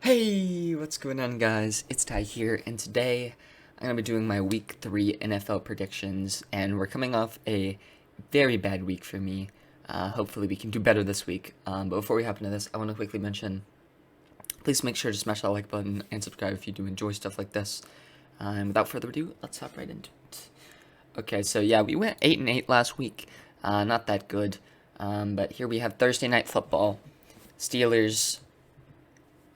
Hey, what's going on, guys? It's Ty here, and today I'm going to be doing my Week 3 NFL predictions, and we're coming off a very bad week for me. Hopefully we can do better this week. But before we hop into this, I want to quickly mention, please make sure to smash that like button and subscribe if you do enjoy stuff like this. And without further ado, let's hop right into it. Okay, so yeah, we went 8-8 last week. Not that good. But here we have Thursday Night Football. Steelers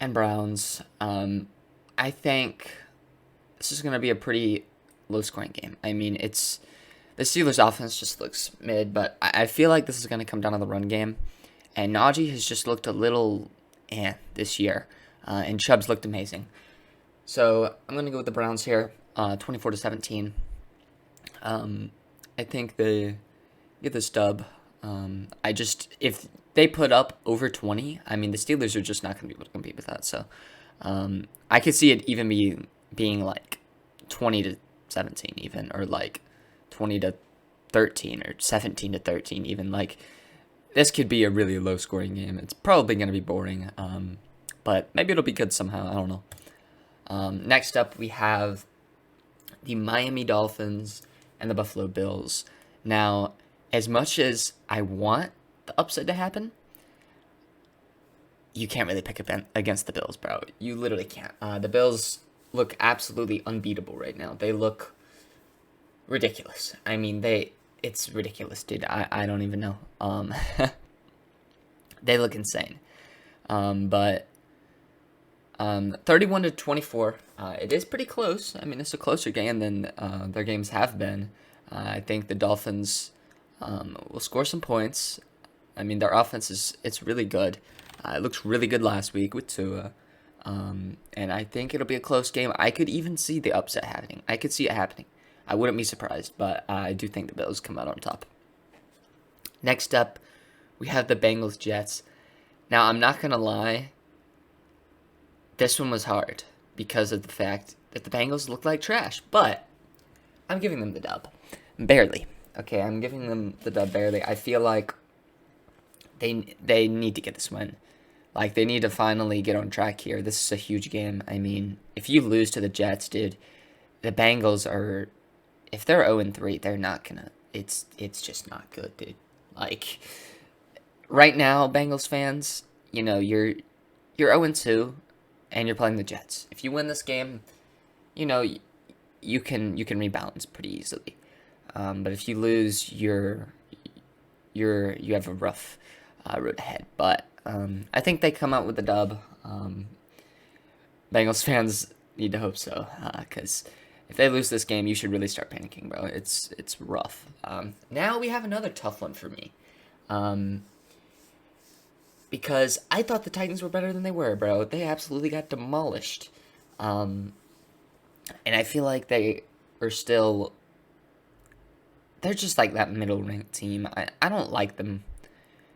and Browns. I think this is going to be a pretty low-scoring game. I mean, the Steelers' offense just looks mid, but I feel like this is going to come down to the run game. And Najee has just looked a little this year, and Chubb's looked amazing. So I'm going to go with the Browns here, 24-17. I think they get this dub. If they put up over 20, I mean, the Steelers are just not going to be able to compete with that. So, I could see it even being like 20-17 even, or like 20-13 or 17-13 even. Like, this could be a really low scoring game. It's probably going to be boring. But maybe it'll be good somehow. I don't know. Next up, we have the Miami Dolphins and the Buffalo Bills. Now, as much as I want the upset to happen, you can't really pick against the Bills, bro. You literally can't. The Bills look absolutely unbeatable right now. They look ridiculous. I mean, it's ridiculous, dude. I don't even know. They look insane. But 31-24, it is pretty close. I mean, it's a closer game than their games have been. I think the Dolphins will score some points. I mean, their offense it's really good. It looks really good last week with Tua. And I think it'll be a close game. I could even see the upset happening. I could see it happening. I wouldn't be surprised, but I do think the Bills come out on top. Next up, we have the Bengals Jets. Now, I'm not going to lie. This one was hard because of the fact that the Bengals look like trash. But I'm giving them the dub. Barely. Okay, I'm giving them the dub barely. I feel like they need to get this win. Like, they need to finally get on track here. This is a huge game. I mean, if you lose to the Jets, dude, the Bengals are, if they're 0-3, they're not gonna, it's just not good, dude. Like, right now, Bengals fans, you know, you're 0-2, and you're playing the Jets. If you win this game, you know, you can rebalance pretty easily. But if you lose, you have a rough road ahead. But I think they come out with the dub. Bengals fans need to hope so, because if they lose this game, you should really start panicking, bro. It's rough. Now we have another tough one for me, because I thought the Titans were better than they were, bro. They absolutely got demolished, and I feel like they are still. They're just like that middle-ranked team. I don't like them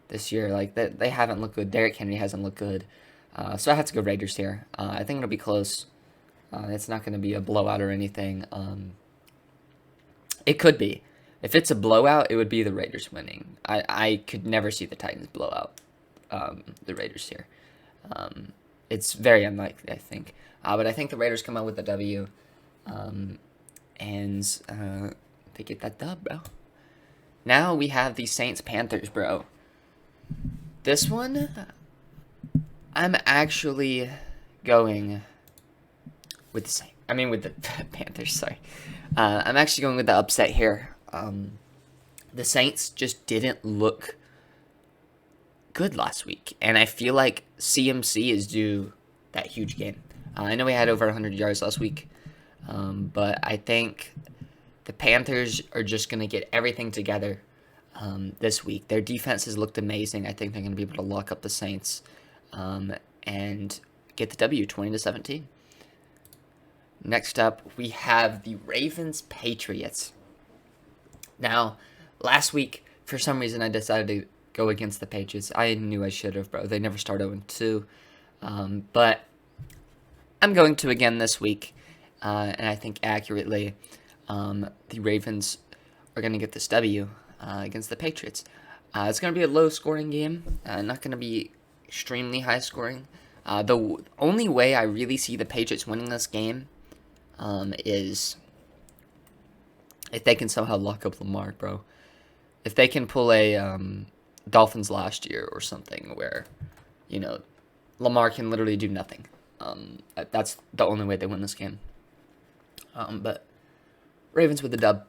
this year. Like, they haven't looked good. Derrick Henry hasn't looked good. So I have to go Raiders here. I think it'll be close. It's not going to be a blowout or anything. It could be. If it's a blowout, it would be the Raiders winning. I could never see the Titans blow out the Raiders here. It's very unlikely, I think. But I think the Raiders come out with the W. And they get that dub, bro. Now we have the Saints-Panthers, bro. This one, I'm actually going with the Panthers, sorry. I'm actually going with the upset here. The Saints just didn't look good last week, and I feel like CMC is due that huge game. I know he had over 100 yards last week, but I think the Panthers are just going to get everything together this week. Their defense has looked amazing. I think they're going to be able to lock up the Saints and get the W, 20-17. Next up, we have the Ravens-Patriots. Now, last week, for some reason, I decided to go against the Patriots. I knew I should have, bro. They never start 0-2. But I'm going to again this week, and I think accurately. The Ravens are going to get this W against the Patriots. It's going to be a low-scoring game, not going to be extremely high-scoring. Only way I really see the Patriots winning this game is if they can somehow lock up Lamar, bro. If they can pull a Dolphins last year or something where, you know, Lamar can literally do nothing. That's the only way they win this game. But Ravens with the dub.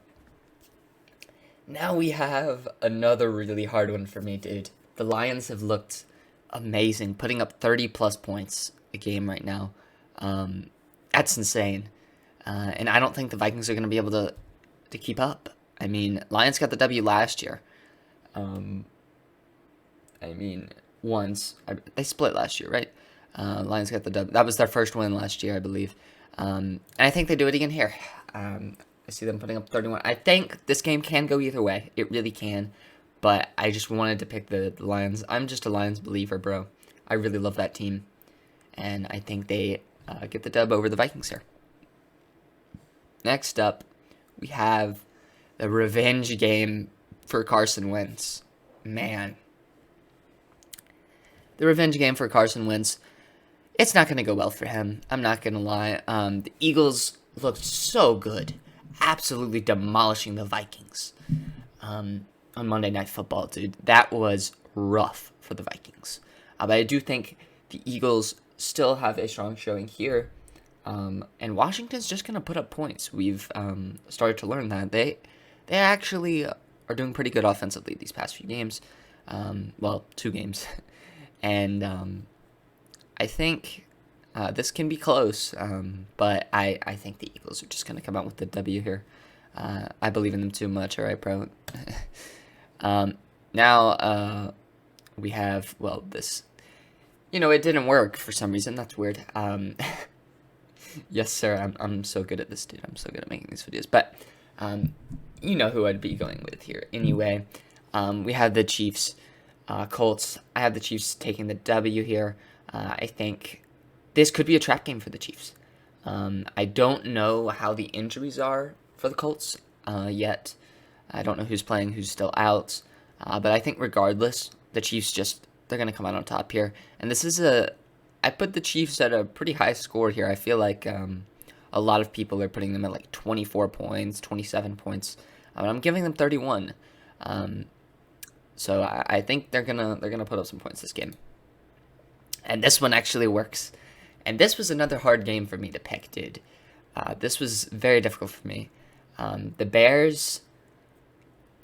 Now we have another really hard one for me, dude. The Lions have looked amazing, putting up 30-plus points a game right now. That's insane. And I don't think the Vikings are going to be able to keep up. I mean, Lions got the W last year. Once. They split last year, right? Lions got the W. That was their first win last year, I believe. And I think they do it again here. I see them putting up 31. I think this game can go either way. It really can. But I just wanted to pick the Lions. I'm just a Lions believer, bro. I really love that team. And I think they get the dub over the Vikings here. Next up, we have the revenge game for Carson Wentz. Man. The revenge game for Carson Wentz. It's not going to go well for him. I'm not going to lie. The Eagles looked so good. Absolutely demolishing the Vikings on Monday Night Football, dude. That was rough for the Vikings. But I do think the Eagles still have a strong showing here. And Washington's just going to put up points. We've started to learn that. They actually are doing pretty good offensively these past few games. 2 games. And I think this can be close, but I think the Eagles are just going to come out with the W here. I believe in them too much, all right, bro? Now we have, this. It didn't work for some reason. That's weird. Yes, sir, I'm so good at this, dude. I'm so good at making these videos. But you know who I'd be going with here. Anyway, we have the Chiefs, Colts. I have the Chiefs taking the W here. I think this could be a trap game for the Chiefs. I don't know how the injuries are for the Colts yet. I don't know who's playing, who's still out. But I think regardless, the Chiefs they're going to come out on top here. And this is I put the Chiefs at a pretty high score here. I feel like a lot of people are putting them at like 24 points, 27 points. I'm giving them 31. So I think they're gonna put up some points this game. And this one actually works. And this was another hard game for me to pick, dude. This was very difficult for me. The Bears,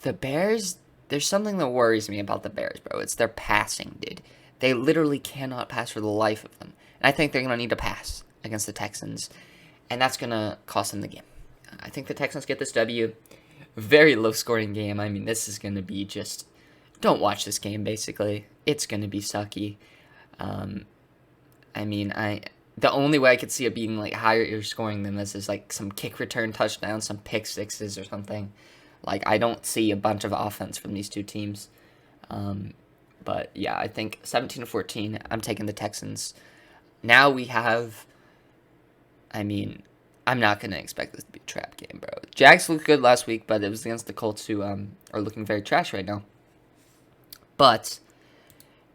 there's something that worries me about the Bears, bro. It's their passing, dude. They literally cannot pass for the life of them. And I think they're going to need to pass against the Texans. And that's going to cost them the game. I think the Texans get this W. Very low-scoring game. I mean, this is going to be just... Don't watch this game, basically. It's going to be sucky. The only way I could see it being like higher scoring than this is like some kick return touchdowns, some pick sixes or something. Like, I don't see a bunch of offense from these two teams. But yeah, I think 17-14, I'm taking the Texans. Now we have, I'm not going to expect this to be a trap game, bro. Jags looked good last week, but it was against the Colts who are looking very trash right now. But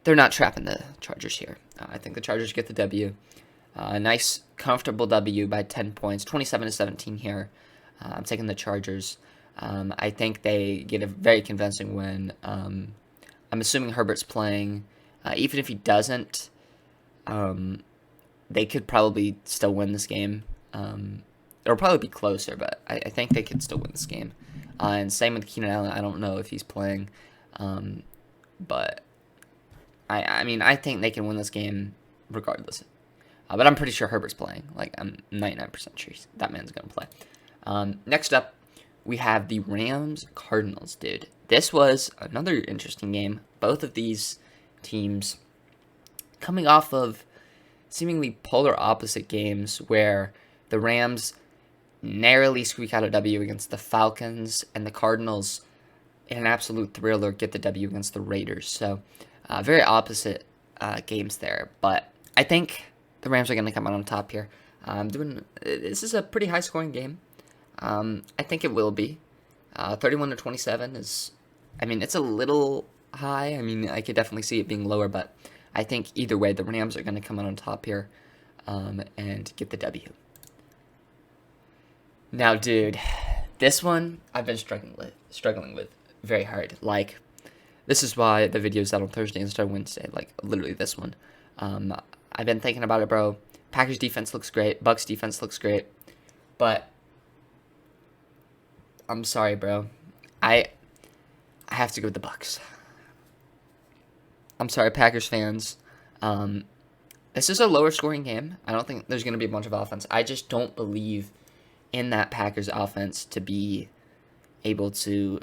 they're not trapping the Chargers here. I think the Chargers get the W. A nice, comfortable W by 10 points, 27-17 here. I'm taking the Chargers. I think they get a very convincing win. I'm assuming Herbert's playing. Even if he doesn't, they could probably still win this game. It'll probably be closer, but I think they could still win this game. And same with Keenan Allen. I don't know if he's playing. But I think they can win this game regardless. But I'm pretty sure Herbert's playing. Like, I'm 99% sure that man's going to play. Next up, we have the Rams-Cardinals, dude. This was another interesting game. Both of these teams coming off of seemingly polar opposite games where the Rams narrowly squeak out a W against the Falcons, and the Cardinals, in an absolute thriller, get the W against the Raiders. So, very opposite games there. But I think the Rams are going to come out on top here. This is a pretty high-scoring game. I think it will be. 31-27 is, it's a little high. I could definitely see it being lower, but I think either way, the Rams are going to come out on top here and get the W. Now, dude, this one I've been struggling with very hard. Like, this is why the video's out on Thursday instead of Wednesday. Like, literally this one. I've been thinking about it, bro. Packers defense looks great. Bucks defense looks great. But I'm sorry, bro. I have to go with the Bucks. I'm sorry, Packers fans. This is a lower scoring game. I don't think there's going to be a bunch of offense. I just don't believe in that Packers offense to be able to,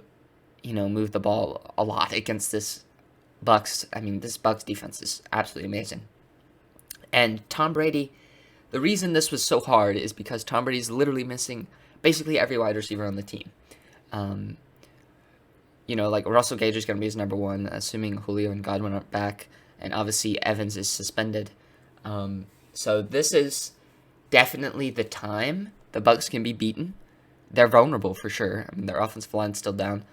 move the ball a lot against this Bucks. I mean, this Bucks defense is absolutely amazing. And Tom Brady, the reason this was so hard is because Tom Brady's literally missing basically every wide receiver on the team. Like Russell Gage is going to be his number one, assuming Julio and Godwin aren't back, and obviously Evans is suspended. So this is definitely the time the Bucks can be beaten. They're vulnerable for sure. I mean, their offensive line's still down.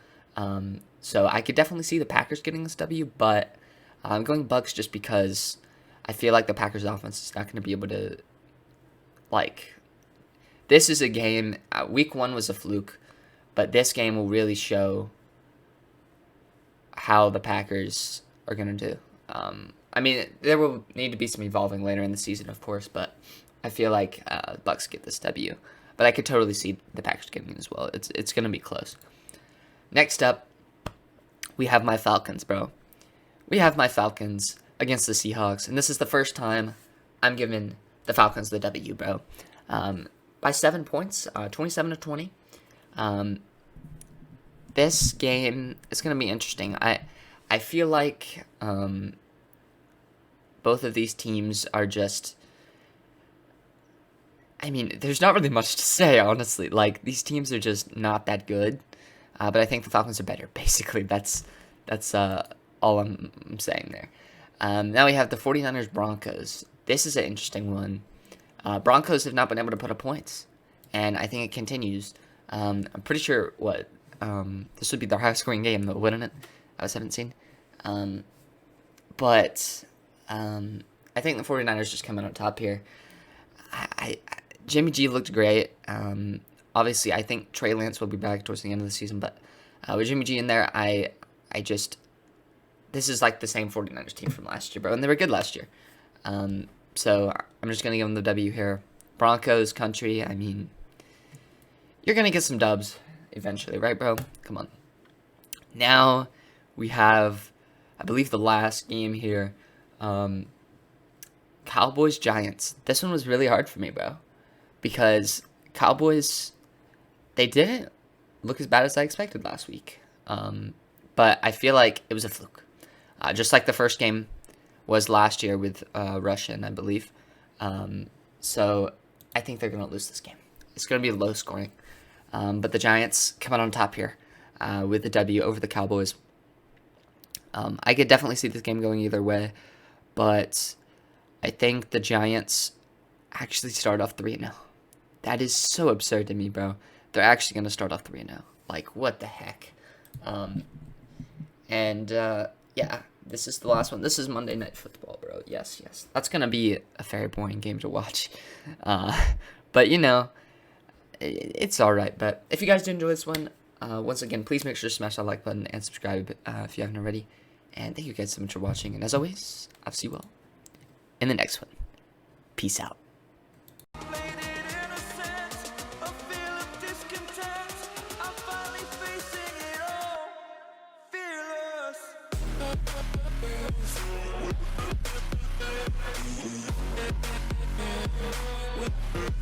So I could definitely see the Packers getting this W, but I'm going Bucks just because I feel like the Packers offense is not going to be able to, this is a game, week 1 was a fluke, but this game will really show how the Packers are going to do. I mean, there will need to be some evolving later in the season, of course, but I feel like Bucks get this W. But I could totally see the Packers getting it as well. It's going to be close. Next up, we have my Falcons, bro. We have my Falcons against the Seahawks, and this is the first time I'm giving the Falcons the W, bro. By 7 points, 27-20. This game is going to be interesting. I feel like both of these teams are just... I mean, there's not really much to say, honestly. Like, these teams are just not that good. But I think the Falcons are better, basically. That's all I'm saying there. Now we have the 49ers Broncos. This is an interesting one. Broncos have not been able to put up points. And I think it continues. I'm pretty sure, this would be their highest scoring game, though, wouldn't it? I haven't seen. But I think the 49ers just coming on top here. Jimmy G looked great. Obviously, I think Trey Lance will be back towards the end of the season, but with Jimmy G in there, this is like the same 49ers team from last year, bro, and they were good last year. So I'm just going to give them the W here. Broncos country, I mean, you're going to get some dubs eventually, right, bro? Come on. Now we have, I believe, the last game here. Cowboys Giants. This one was really hard for me, bro, because Cowboys, they didn't look as bad as I expected last week. But I feel like it was a fluke. Just like the first game was last year with Russian, I believe. So I think they're going to lose this game. It's going to be low scoring. But the Giants come out on top here with the W over the Cowboys. I could definitely see this game going either way, but I think the Giants actually start off 3-0. That is so absurd to me, bro. They're actually going to start off 3-0. Like, what the heck? Yeah, this is the last one. This is Monday Night Football, bro. Yes. That's going to be a very boring game to watch. But, it's all right. But if you guys did enjoy this one, once again, please make sure to smash that like button and subscribe if you haven't already. And thank you guys so much for watching. And as always, I'll see you all in the next one. Peace out. We'll be right back.